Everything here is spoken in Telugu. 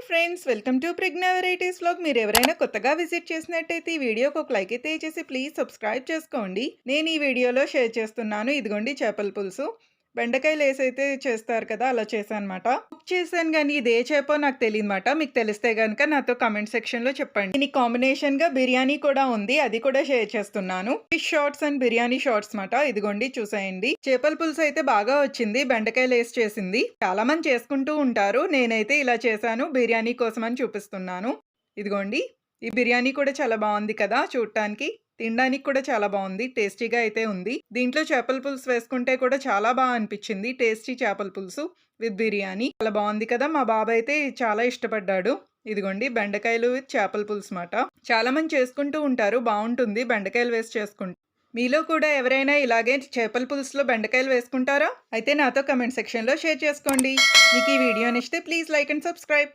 Friends, welcome to Pragna varieties vlog. మీరు ఎవరైనా కొత్తగా విజిట్ చేసినట్టయితే ఈ వీడియోకి ఒక లైక్ అయితే చేసి ప్లీజ్ సబ్స్క్రైబ్ చేసుకోండి. నేను ఈ వీడియోలో షేర్ చేస్తున్నాను. ఇదిగోండి చేపల పులుసు. బెండకాయలు వేసైతే చేస్తారు కదా, అలా చేశానమాట. కుక్ చేశాను కానీ ఇది ఏ చేపో నాకు తెలియదన్నమాట. మీకు తెలిస్తే కనుక నాతో కమెంట్ సెక్షన్లో చెప్పండి. దీనికి కాంబినేషన్గా బిర్యానీ కూడా ఉంది, అది కూడా షేర్ చేస్తున్నాను. Fish shorts and biryani shorts మాట. ఇదిగోండి చూసేయండి. చేపల పులుసు అయితే బాగా వచ్చింది, బెండకాయలు వేసి చేసింది. చాలా మంది చేసుకుంటూ ఉంటారు, నేనైతే ఇలా చేశాను బిర్యానీ కోసం అని చూపిస్తున్నాను. ఇదిగోండి, ఈ బిర్యానీ కూడా చాలా బాగుంది కదా చూడటానికి. తినడానికి కూడా చాలా బాగుంది, టేస్టీగా అయితే ఉంది. దీంట్లో చేపల పులుసు వేసుకుంటే కూడా చాలా బాగా అనిపించింది. టేస్టీ చేపల పులుసు విత్ బిర్యానీ చాలా బాగుంది కదా. మా బాబు అయితే చాలా ఇష్టపడ్డాడు. ఇదిగోండి బెండకాయలు విత్ చేపల పులుసు మాట. చాలా మంది చేసుకుంటూ ఉంటారు, బాగుంటుంది బెండకాయలు వేసి చేసుకుంటారు. మీలో కూడా ఎవరైనా ఇలాగే చేపల పులుసులో బెండకాయలు వేసుకుంటారా? అయితే నాతో కమెంట్ సెక్షన్లో షేర్ చేసుకోండి. మీకు ఈ వీడియో నచ్చితే ప్లీజ్ లైక్ అండ్ సబ్స్క్రైబ్.